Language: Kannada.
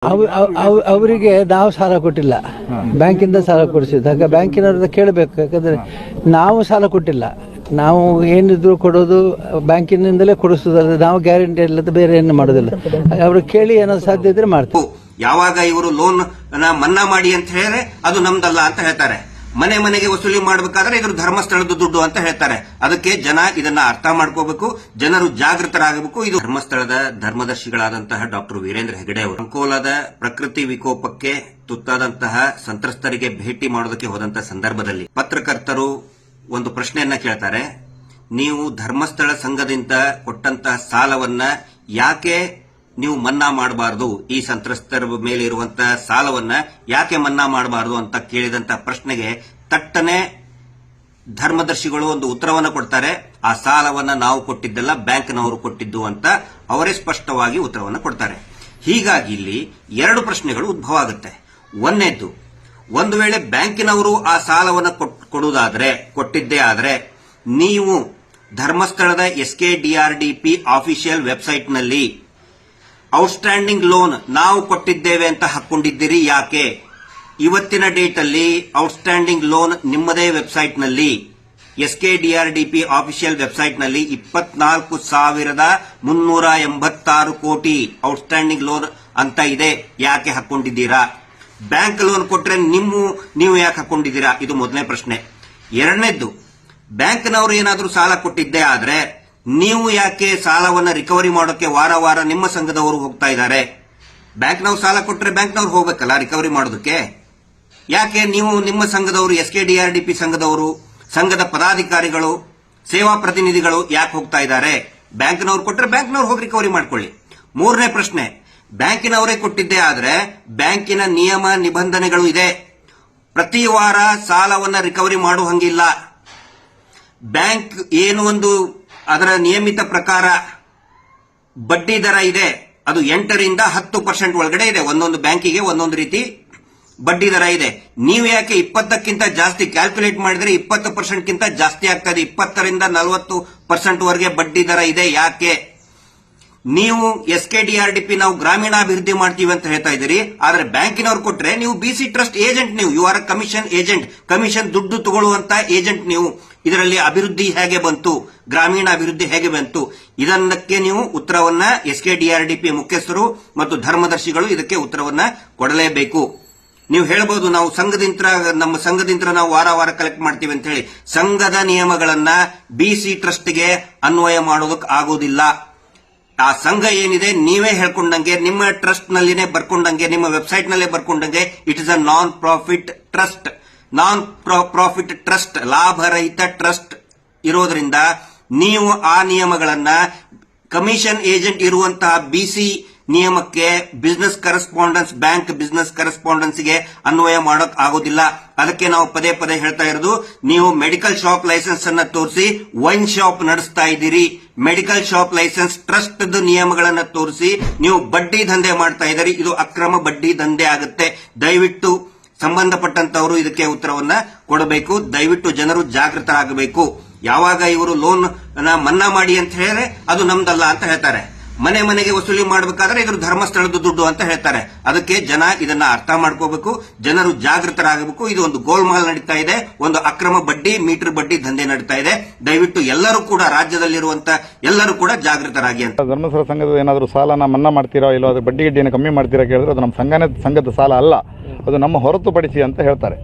ಅವರಿಗೆ ನಾವು ಸಾಲ ಕೊಟ್ಟಿಲ್ಲ, ಬ್ಯಾಂಕಿಂದ ಸಾಲ ಕೊಡಿಸಿದಾಗ ಬ್ಯಾಂಕಿನವ್ರದ್ದು ಕೇಳಬೇಕು. ಯಾಕಂದರೆ ನಾವು ಸಾಲ ಕೊಟ್ಟಿಲ್ಲ, ನಾವು ಏನಿದ್ರು ಕೊಡೋದು ಬ್ಯಾಂಕಿನಿಂದಲೇ ಕೊಡಿಸೋದಲ್ಲ, ನಾವು ಗ್ಯಾರಂಟಿ ಇಲ್ಲದ ಬೇರೆ ಏನು ಮಾಡೋದಿಲ್ಲ. ಅವರು ಕೇಳಿ ಏನಾದ್ರು ಸಾಧ್ಯ ಇದ್ರೆ ಮಾಡ್ತೀವಿ. ಯಾವಾಗ ಇವರು ಲೋನ್ ಮನ್ನಾ ಮಾಡಿ ಅಂತ ಹೇಳಿದ್ರೆ ಅದು ನಮ್ದಲ್ಲ ಅಂತ ಹೇಳ್ತಾರೆ. ಮನೆ ಮನೆಗೆ ವಸೂಲಿ ಮಾಡಬೇಕಾದ್ರೆ ಇದ್ರ ಧರ್ಮಸ್ಥಳದ ದುಡ್ಡು ಅಂತ ಹೇಳ್ತಾರೆ. ಅದಕ್ಕೆ ಜನ ಇದನ್ನ ಅರ್ಥ ಮಾಡ್ಕೋಬೇಕು, ಜನರು ಜಾಗೃತರಾಗಬೇಕು. ಇದು ಧರ್ಮಸ್ಥಳದ ಧರ್ಮದರ್ಶಿಗಳಾದಂತಹ ಡಾಕ್ಟರ್ ವೀರೇಂದ್ರ ಹೆಗಡೆ ಅವರು ಅಂಕೋಲಾದ ಪ್ರಕೃತಿ ವಿಕೋಪಕ್ಕೆ ತುತ್ತಾದಂತಹ ಸಂತ್ರಸ್ತರಿಗೆ ಭೇಟಿ ಮಾಡೋದಕ್ಕೆ ಹೋದಂತಹ ಸಂದರ್ಭದಲ್ಲಿ ಪತ್ರಕರ್ತರು ಒಂದು ಪ್ರಶ್ನೆಯನ್ನ ಕೇಳ್ತಾರೆ. ನೀವು ಧರ್ಮಸ್ಥಳ ಸಂಘದಿಂದ ಕೊಟ್ಟಂತಹ ಸಾಲವನ್ನ ಯಾಕೆ ನೀವು ಮನ್ನಾ ಮಾಡಬಾರದು, ಈ ಸಂತ್ರಸ್ತರ ಮೇಲೆ ಇರುವಂತಹ ಸಾಲವನ್ನ ಯಾಕೆ ಮನ್ನಾ ಮಾಡಬಾರದು ಅಂತ ಕೇಳಿದಂತ ಪ್ರಶ್ನೆಗೆ ತಟ್ಟನೆ ಧರ್ಮದರ್ಶಿಗಳು ಒಂದು ಉತ್ತರವನ್ನು ಕೊಡ್ತಾರೆ. ಆ ಸಾಲವನ್ನ ನಾವು ಕೊಟ್ಟಿದ್ದಲ್ಲ, ಬ್ಯಾಂಕ್ನವರು ಕೊಟ್ಟಿದ್ದು ಅಂತ ಅವರೇ ಸ್ಪಷ್ಟವಾಗಿ ಉತ್ತರವನ್ನು ಕೊಡ್ತಾರೆ. ಹೀಗಾಗಿ ಇಲ್ಲಿ ಎರಡು ಪ್ರಶ್ನೆಗಳು ಉದ್ಭವ ಆಗುತ್ತೆ. ಒಂದನೇದ್ದು, ಒಂದು ವೇಳೆ ಬ್ಯಾಂಕಿನವರು ಆ ಸಾಲವನ್ನು ಕೊಟ್ಟಿದ್ದೇ ಆದ್ರೆ ನೀವು ಧರ್ಮಸ್ಥಳದ SKDRDP ಆಫಿಷಿಯಲ್ ವೆಬ್ಸೈಟ್ನಲ್ಲಿ ಔಟ್ಸ್ಟ್ಯಾಂಡಿಂಗ್ ಲೋನ್ ನಾವು ಕೊಟ್ಟಿದ್ದೇವೆ ಅಂತ ಹಾಕೊಂಡಿದ್ದೀರಿ ಯಾಕೆ? ಇವತ್ತಿನ ಡೇಟ್ ಅಲ್ಲಿ ಔಟ್ಸ್ಟ್ಯಾಂಡಿಂಗ್ ಲೋನ್ ನಿಮ್ಮದೇ ವೆಬ್ಸೈಟ್ನಲ್ಲಿ SKDRDP ಆಫಿಷಿಯಲ್ ವೆಬ್ಸೈಟ್ನಲ್ಲಿ 24,386 ಕೋಟಿ ಔಟ್ಸ್ಟ್ಯಾಂಡಿಂಗ್ ಲೋನ್ ಅಂತ ಇದೆ. ಯಾಕೆ ಹಾಕೊಂಡಿದ್ದೀರಾ? ಬ್ಯಾಂಕ್ ಲೋನ್ ಕೊಟ್ರೆ ನೀವು ಯಾಕೆ ಹಾಕೊಂಡಿದ್ದೀರಾ? ಇದು ಮೊದಲನೇ ಪ್ರಶ್ನೆ. ಎರಡನೇದ್ದು, ಬ್ಯಾಂಕ್ನವರು ಏನಾದರೂ ಸಾಲ ಕೊಟ್ಟಿದ್ದೇ ಆದ್ರೆ ನೀವು ಯಾಕೆ ಸಾಲವನ್ನ ರಿಕವರಿ ಮಾಡೋಕೆ ವಾರ ವಾರ ನಿಮ್ಮ ಸಂಘದವರು ಹೋಗ್ತಾ ಇದ್ದಾರೆ? ಬ್ಯಾಂಕ್ನವ್ರು ಸಾಲ ಕೊಟ್ಟರೆ ಬ್ಯಾಂಕ್ನವ್ರು ಹೋಗ್ಬೇಕಲ್ಲ ರಿಕವರಿ ಮಾಡೋದಕ್ಕೆ. ಯಾಕೆ ನೀವು ನಿಮ್ಮ ಸಂಘದವರು SKDRDP ಸಂಘದವರು, ಸಂಘದ ಪದಾಧಿಕಾರಿಗಳು, ಸೇವಾ ಪ್ರತಿನಿಧಿಗಳು ಯಾಕೆ ಹೋಗ್ತಾ ಇದ್ದಾರೆ? ಬ್ಯಾಂಕ್ನವ್ರು ಕೊಟ್ಟರೆ ಬ್ಯಾಂಕ್ನವ್ರು ಹೋಗಿ ರಿಕವರಿ ಮಾಡ್ಕೊಳ್ಳಿ. ಮೂರನೇ ಪ್ರಶ್ನೆ, ಬ್ಯಾಂಕಿನವರೇ ಕೊಟ್ಟಿದ್ದೇ ಆದ್ರೆ ಬ್ಯಾಂಕಿನ ನಿಯಮ ನಿಬಂಧನೆಗಳು ಇದೆ. ಪ್ರತಿ ವಾರ ಸಾಲವನ್ನ ರಿಕವರಿ ಮಾಡುವಂಗಿಲ್ಲ. ಬ್ಯಾಂಕ್ ಏನು ಒಂದು ಅದರ ನಿಯಮಿತ ಪ್ರಕಾರ ಬಡ್ಡಿ ದರ ಇದೆ, ಅದು 8ರಿಂದ 10% ಒಳಗಡೆ ಇದೆ. ಒಂದೊಂದು ಬ್ಯಾಂಕಿಗೆ ಒಂದೊಂದು ರೀತಿ ಬಡ್ಡಿ ದರ ಇದೆ. ನೀವು ಯಾಕೆ 20ಕ್ಕಿಂತ ಜಾಸ್ತಿ ಕ್ಯಾಲ್ಕುಲೇಟ್ ಮಾಡಿದ್ರೆ 20%ಕ್ಕಿಂತ ಜಾಸ್ತಿ ಆಗ್ತದೆ, 20ರಿಂದ 40% ವರೆಗೆ ಬಡ್ಡಿ ದರ ಇದೆ. ಯಾಕೆ? ನೀವು SKDRDP ನಾವು ಗ್ರಾಮೀಣಾಭಿವೃದ್ಧಿ ಮಾಡ್ತೀವಿ ಅಂತ ಹೇಳ್ತಾ ಇದ್ದೀರಿ, ಆದ್ರೆ ಬ್ಯಾಂಕಿನವ್ರು ಕೊಟ್ರೆ ನೀವು BC ಟ್ರಸ್ಟ್ ಏಜೆಂಟ್, ನೀವು you are commission agent, commission ದುಡ್ಡು ತಗೊಳ್ಳುವಂತ ಏಜೆಂಟ್ ನೀವು. ಇದರಲ್ಲಿ ಅಭಿವೃದ್ಧಿ ಹೇಗೆ ಬಂತು, ಗ್ರಾಮೀಣ ಅಭಿವೃದ್ಧಿ ಹೇಗೆ ಬಂತು? ಇದನ್ನಕ್ಕೆ ನೀವು ಉತ್ತರವನ್ನ SKDRDP ಮುಖ್ಯಸ್ಥರು ಮತ್ತು ಧರ್ಮದರ್ಶಿಗಳು ಇದಕ್ಕೆ ಉತ್ತರವನ್ನ ಕೊಡಲೇಬೇಕು. ನೀವು ಹೇಳಬಹುದು ನಾವು ನಮ್ಮ ಸಂಘದಿಂದ ನಾವು ವಾರ ವಾರ ಕಲೆಕ್ಟ್ ಮಾಡ್ತೀವಿ ಅಂತ ಹೇಳಿ. ಸಂಘದ ನಿಯಮಗಳನ್ನ BC ಟ್ರಸ್ಟ್ಗೆ ಅನ್ವಯ ಮಾಡೋದಕ್ಕೆ ಆಗೋದಿಲ್ಲ. ಆ ಸಂಘ ಏನಿದೆ ನೀವೇ ಹೇಳ್ಕೊಂಡಂಗೆ, ನಿಮ್ಮ ಟ್ರಸ್ಟ್ ನಲ್ಲಿನೇ ಬರ್ಕೊಂಡಂಗೆ, ನಿಮ್ಮ ವೆಬ್ಸೈಟ್ ನಲ್ಲೇ ಬರ್ಕೊಂಡಂಗೆ it is a non profit trust, ಲಾಭರಹಿತ ಟ್ರಸ್ಟ್ ಇರೋದ್ರಿಂದ ನೀವು ಆ ನಿಯಮಗಳನ್ನ ಕಮಿಷನ್ ಏಜೆಂಟ್ ಇರುವಂತಹ BC ನಿಯಮಕ್ಕೆ ಬಿಸಿನೆಸ್ ಕರೆಸ್ಪಾಂಡೆನ್ಸ್, ಬ್ಯಾಂಕ್ ಬಿಸಿನೆಸ್ ಕರೆಸ್ಪಾಂಡೆನ್ಸ್ಗೆ ಅನ್ವಯ ಮಾಡೋಕ್ ಆಗೋದಿಲ್ಲ. ಅದಕ್ಕೆ ನಾವು ಪದೇ ಪದೇ ಹೇಳ್ತಾ ಇರೋದು, ನೀವು ಮೆಡಿಕಲ್ ಶಾಪ್ ಲೈಸೆನ್ಸ್ ಅನ್ನ ತೋರಿಸಿ ವೈನ್ ಶಾಪ್ ನಡೆಸ್ತಾ ಇದ್ದೀರಿ. ಮೆಡಿಕಲ್ ಶಾಪ್ ಲೈಸೆನ್ಸ್ ಟ್ರಸ್ಟ್ ನಿಯಮಗಳನ್ನ ತೋರಿಸಿ ನೀವು ಬಡ್ಡಿ ದಂಧೆ ಮಾಡ್ತಾ ಇದ್ದೀರಿ. ಇದು ಅಕ್ರಮ ಬಡ್ಡಿ ದಂಧೆ ಆಗುತ್ತೆ. ದಯವಿಟ್ಟು ಸಂಬಂಧಪಟ್ಟಂತವರು ಇದಕ್ಕೆ ಉತ್ತರವನ್ನ ಕೊಡಬೇಕು. ದಯವಿಟ್ಟು ಜನರು ಜಾಗೃತರಾಗಬೇಕು. ಯಾವಾಗ ಇವರು ಲೋನ್ ಮನ್ನಾ ಮಾಡಿ ಅಂತ ಹೇಳಿದ್ರೆ ಅದು ನಮ್ದಲ್ಲ ಅಂತ ಹೇಳ್ತಾರೆ. ಮನೆ ಮನೆಗೆ ವಸೂಲಿ ಮಾಡಬೇಕಾದ್ರೆ ಇದ್ರ ಧರ್ಮಸ್ಥಳದ ದುಡ್ಡು ಅಂತ ಹೇಳ್ತಾರೆ. ಅದಕ್ಕೆ ಜನ ಇದನ್ನ ಅರ್ಥ ಮಾಡ್ಕೋಬೇಕು, ಜನರು ಜಾಗೃತರಾಗಬೇಕು. ಇದು ಒಂದು ಗೋಲ್ಮಾಲ್ ನಡೀತಾ ಇದೆ, ಒಂದು ಅಕ್ರಮ ಬಡ್ಡಿ, ಮೀಟರ್ ಬಡ್ಡಿ ದಂಧೆ ನಡೀತಾ ಇದೆ. ದಯವಿಟ್ಟು ಎಲ್ಲರೂ ಕೂಡ, ರಾಜ್ಯದಲ್ಲಿರುವಂತ ಎಲ್ಲರೂ ಕೂಡ ಜಾಗೃತರಾಗಿ ಅಂತ. ಧರ್ಮಸ್ಥಳ ಸಂಘದ ಏನಾದರೂ ಸಾಲನ ಮನ್ನಾ ಮಾಡ್ತೀರಾ, ಇಲ್ಲೋ ಅದು ಬಡ್ಡಿ ಗಿಡ್ಡಿಯನ್ನು ಕಮ್ಮಿ ಮಾಡ್ತೀರಾ ಕೇಳಿದ್ರೆ ಅದು ನಮ್ಮ ಸಂಘದ ಸಾಲ ಅಲ್ಲ, ಅದು ನಮ್ಮ ಹೊರತುಪಡಿಸಿ ಅಂತ ಹೇಳ್ತಾರೆ.